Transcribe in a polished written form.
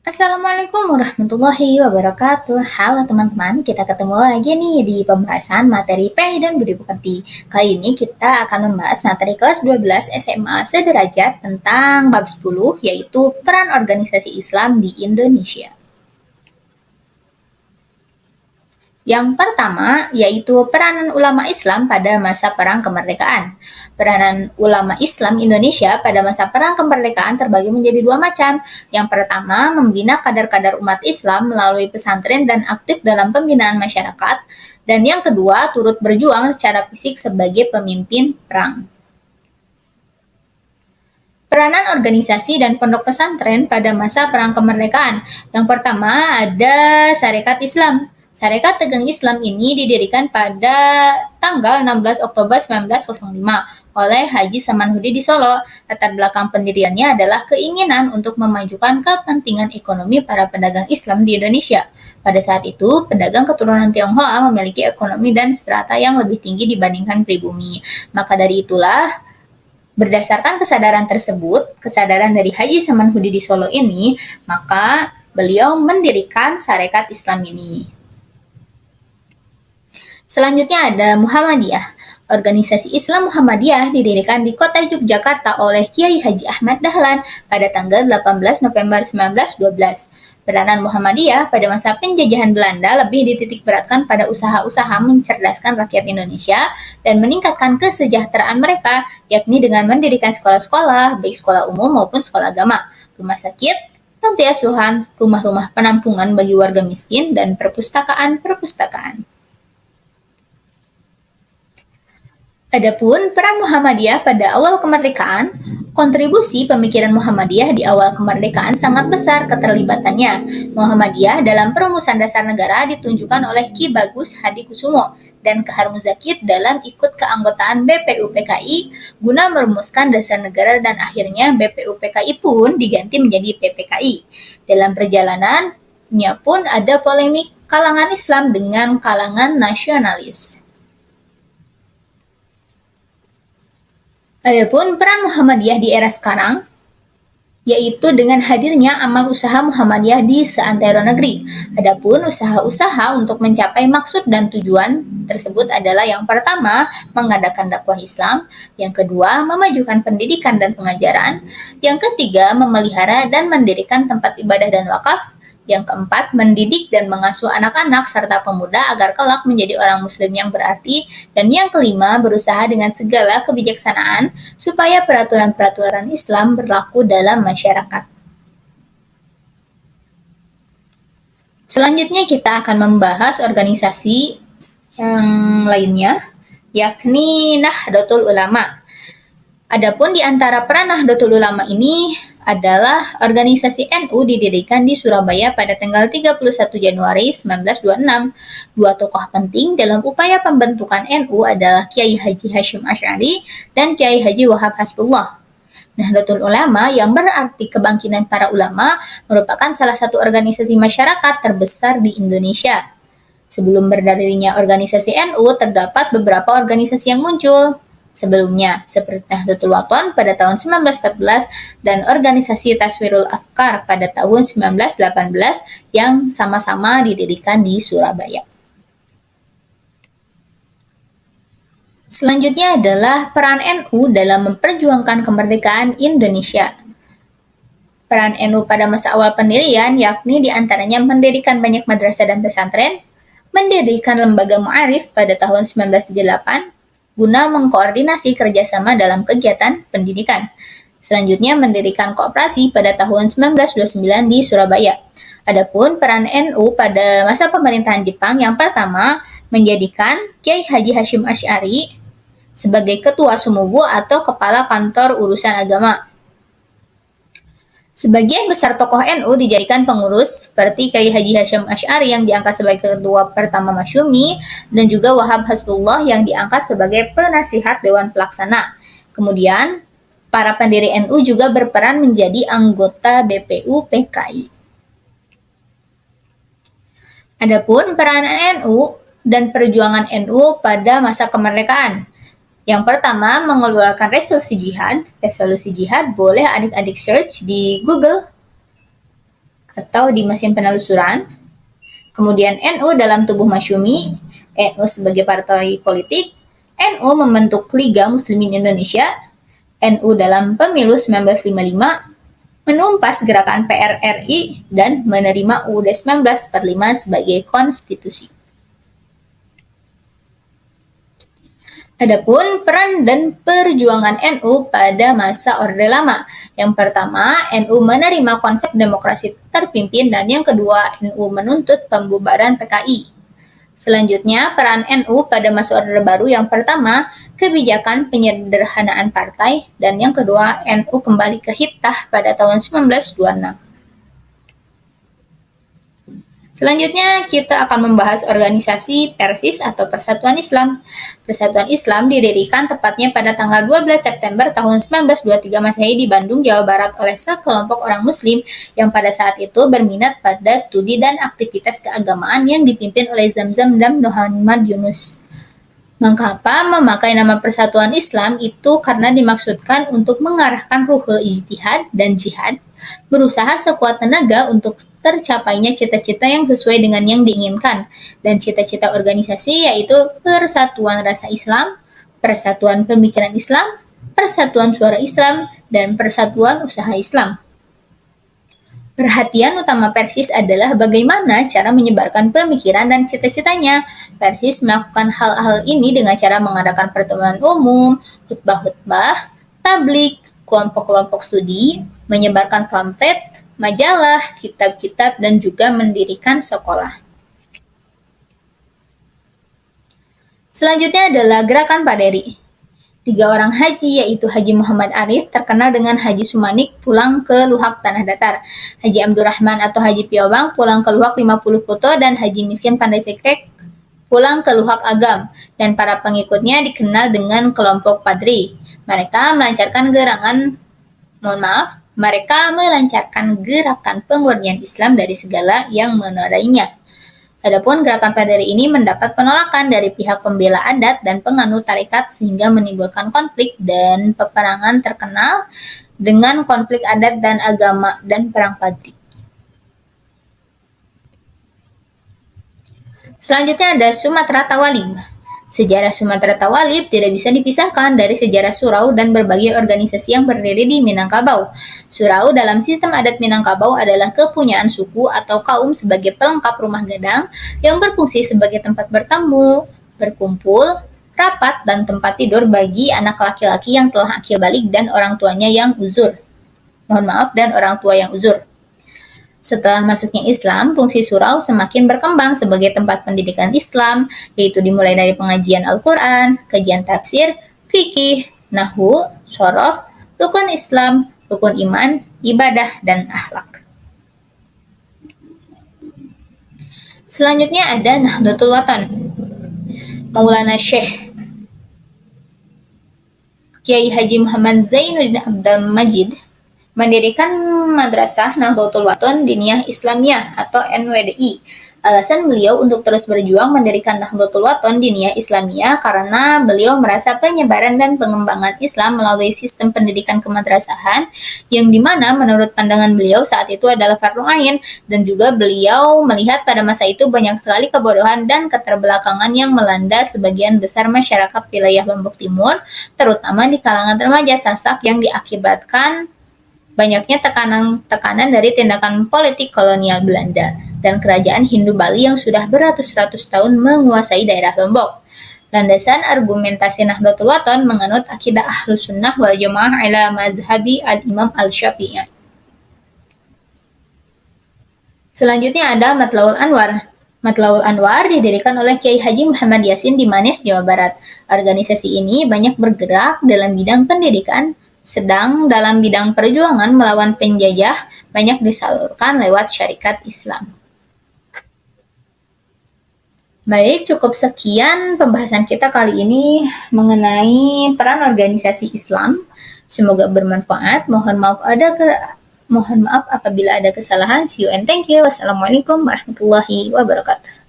Assalamualaikum warahmatullahi wabarakatuh. Halo teman-teman, kita ketemu lagi nih di pembahasan materi PI dan Budi Pekerti. Kali ini kita akan membahas materi kelas 12 SMA sederajat tentang bab 10, yaitu peran organisasi Islam di Indonesia. Yang pertama, yaitu peranan ulama Islam pada masa Perang Kemerdekaan. Peranan ulama Islam Indonesia pada masa Perang Kemerdekaan terbagi menjadi dua macam. Yang pertama, membina kadar-kadar umat Islam melalui pesantren dan aktif dalam pembinaan masyarakat. Dan yang kedua, turut berjuang secara fisik sebagai pemimpin perang. Peranan organisasi dan pondok pesantren pada masa Perang Kemerdekaan. Yang pertama ada Sarekat Islam. Sarekat Tegang Islam ini didirikan pada tanggal 16 Oktober 1905 oleh Haji Samanhudi di Solo. Latar belakang pendiriannya adalah keinginan untuk memajukan kepentingan ekonomi para pedagang Islam di Indonesia. Pada saat itu, pedagang keturunan Tionghoa memiliki ekonomi dan strata yang lebih tinggi dibandingkan pribumi. Maka dari itulah, berdasarkan kesadaran tersebut, kesadaran dari Haji Samanhudi di Solo ini, maka beliau mendirikan Sarekat Islam ini. Selanjutnya ada Muhammadiyah. Organisasi Islam Muhammadiyah didirikan di kota Yogyakarta oleh Kiai Haji Ahmad Dahlan pada tanggal 18 November 1912. Peranan Muhammadiyah pada masa penjajahan Belanda lebih dititikberatkan pada usaha-usaha mencerdaskan rakyat Indonesia dan meningkatkan kesejahteraan mereka, yakni dengan mendirikan sekolah-sekolah, baik sekolah umum maupun sekolah agama, rumah sakit, panti asuhan, rumah-rumah penampungan bagi warga miskin, dan perpustakaan-perpustakaan. Adapun peran Muhammadiyah pada awal kemerdekaan, kontribusi pemikiran Muhammadiyah di awal kemerdekaan sangat besar keterlibatannya. Muhammadiyah dalam perumusan dasar negara ditunjukkan oleh Ki Bagus Hadikusumo dan Kahar Muzakir dalam ikut keanggotaan BPUPKI guna merumuskan dasar negara dan akhirnya BPUPKI pun diganti menjadi PPKI. Dalam perjalanannya pun ada polemik kalangan Islam dengan kalangan nasionalis. Adapun peran Muhammadiyah di era sekarang, yaitu dengan hadirnya amal usaha Muhammadiyah di seantero negeri. Adapun usaha-usaha untuk mencapai maksud dan tujuan tersebut adalah yang pertama, mengadakan dakwah Islam, yang kedua, memajukan pendidikan dan pengajaran, yang ketiga, memelihara dan mendirikan tempat ibadah dan wakaf, yang keempat, mendidik dan mengasuh anak-anak serta pemuda agar kelak menjadi orang muslim yang berarti, dan yang kelima, berusaha dengan segala kebijaksanaan supaya peraturan-peraturan Islam berlaku dalam masyarakat. Selanjutnya kita akan membahas organisasi yang lainnya, yakni Nahdlatul Ulama. Adapun di antara peran Nahdlatul Ulama ini adalah organisasi NU didirikan di Surabaya pada tanggal 31 Januari 1926. Dua tokoh penting dalam upaya pembentukan NU adalah Kiai Haji Hasyim Asy'ari dan Kiai Haji Wahab Hasbullah. Nahdlatul Ulama yang berarti kebangkitan para ulama merupakan salah satu organisasi masyarakat terbesar di Indonesia. Sebelum berdirinya organisasi NU, terdapat beberapa organisasi yang muncul sebelumnya, seperti Nahdlatul Wathon pada tahun 1914 dan organisasi Taswirul Afkar pada tahun 1918 yang sama-sama didirikan di Surabaya. Selanjutnya adalah peran NU dalam memperjuangkan kemerdekaan Indonesia. Peran NU pada masa awal pendirian yakni diantaranya mendirikan banyak madrasah dan pesantren, mendirikan lembaga mu'arif pada tahun 1938, guna mengkoordinasi kerjasama dalam kegiatan pendidikan. Selanjutnya mendirikan koperasi pada tahun 1929 di Surabaya. Adapun peran NU pada masa pemerintahan Jepang yang pertama menjadikan Kiai Haji Hasyim Asy'ari sebagai ketua Sumubu atau kepala kantor urusan agama. Sebagian besar tokoh NU dijadikan pengurus seperti Kiai Haji Hasyim Asy'ari yang diangkat sebagai ketua pertama Masyumi dan juga Wahab Hasbullah yang diangkat sebagai penasihat Dewan Pelaksana. Kemudian, para pendiri NU juga berperan menjadi anggota BPUPKI. Adapun peranan NU dan perjuangan NU pada masa kemerdekaan. Yang pertama, mengeluarkan resolusi jihad. Resolusi jihad boleh adik-adik search di Google. atau di mesin penelusuran. Kemudian NU dalam tubuh Masyumi, NU sebagai partai politik, NU membentuk Liga Muslimin Indonesia, NU dalam pemilu 1955, menumpas gerakan PRRI, dan menerima UUD 1945 sebagai konstitusi. Adapun peran dan perjuangan NU pada masa Orde Lama. Yang pertama, NU menerima konsep demokrasi terpimpin, dan yang kedua, NU menuntut pembubaran PKI. Selanjutnya, peran NU pada masa Orde Baru. Yang pertama, kebijakan penyederhanaan partai, dan yang kedua, NU kembali ke Hitah pada tahun 1926. Selanjutnya, kita akan membahas organisasi Persis atau Persatuan Islam. Persatuan Islam didirikan tepatnya pada tanggal 12 September tahun 1923 Masehi di Bandung, Jawa Barat oleh sekelompok orang Muslim yang pada saat itu berminat pada studi dan aktivitas keagamaan yang dipimpin oleh Zamzam dan Muhammad Yunus. Mengapa memakai nama Persatuan Islam? Itu karena dimaksudkan untuk mengarahkan ruhul ijtihad dan jihad, berusaha sekuat tenaga untuk tercapainya cita-cita yang sesuai dengan yang diinginkan, dan cita-cita organisasi yaitu persatuan rasa Islam, persatuan pemikiran Islam, persatuan suara Islam, dan persatuan usaha Islam. Perhatian utama Persis adalah bagaimana cara menyebarkan pemikiran dan cita-citanya. Persis melakukan hal-hal ini dengan cara mengadakan pertemuan umum, khutbah-khutbah, tablik, kelompok-kelompok studi, menyebarkan pamflet, majalah, kitab-kitab, dan juga mendirikan sekolah. Selanjutnya adalah Gerakan Paderi. 3 orang haji, yaitu Haji Muhammad Arif, terkenal dengan Haji Sumanik, pulang ke Luhak Tanah Datar, Haji Abdurrahman atau Haji Piobang, pulang ke Luhak 50 Puto, dan Haji Miskin Pandai Sekek, pulang ke Luhak Agam, dan para pengikutnya dikenal dengan kelompok Padri. Mereka melancarkan gerakan pemurnian Islam dari segala yang menodainya. Adapun gerakan Padri ini mendapat penolakan dari pihak pembela adat dan penganut tarekat sehingga menimbulkan konflik dan peperangan terkenal dengan konflik adat dan agama dan perang Padri. Selanjutnya ada Sumatera Tawalib. Sejarah Sumatera Tawalib tidak bisa dipisahkan dari sejarah Surau dan berbagai organisasi yang berdiri di Minangkabau. Surau dalam sistem adat Minangkabau adalah kepunyaan suku atau kaum sebagai pelengkap rumah gadang yang berfungsi sebagai tempat bertemu, berkumpul, rapat, dan tempat tidur bagi anak laki-laki yang telah akil balik dan orang tuanya yang uzur. Dan orang tua yang uzur. Setelah masuknya Islam, fungsi surau semakin berkembang sebagai tempat pendidikan Islam, yaitu dimulai dari pengajian Al-Quran, kajian tafsir, fikih, nahwu, shorof, rukun Islam, rukun iman, ibadah, dan akhlak. Selanjutnya ada Nahdlatul Watan. Maulana Syekh Kiai Haji Muhammad Zainuddin Abdul Majid mendirikan Madrasah Nahdlatul Watan Diniyah Islamiyah atau NWDI. Alasan beliau untuk terus berjuang mendirikan Nahdlatul Watan Diniyah Islamiyah karena beliau merasa penyebaran dan pengembangan Islam melalui sistem pendidikan kemadrasahan yang dimana menurut pandangan beliau saat itu adalah fardu ain, dan juga beliau melihat pada masa itu banyak sekali kebodohan dan keterbelakangan yang melanda sebagian besar masyarakat wilayah Lombok Timur, terutama di kalangan remaja Sasak yang diakibatkan banyaknya tekanan dari tindakan politik kolonial Belanda dan kerajaan Hindu Bali yang sudah beratus-ratus tahun menguasai daerah Lombok. Landasan argumentasi Nahdlatul Watan menganut akidah Ahlus Sunnah wal Jamaah ala mazhabi al-Imam al-Syafi'i. Selanjutnya ada Matlaul Anwar. Matlaul Anwar didirikan oleh Kiai Haji Muhammad Yasin di Manes, Jawa Barat. Organisasi ini banyak bergerak dalam bidang pendidikan, sedang dalam bidang perjuangan melawan penjajah banyak disalurkan lewat syarikat Islam. Baik, cukup sekian pembahasan kita kali ini mengenai peran organisasi Islam. Semoga bermanfaat. Mohon maaf apabila ada kesalahan. See you and thank you. Wassalamualaikum warahmatullahi wabarakatuh.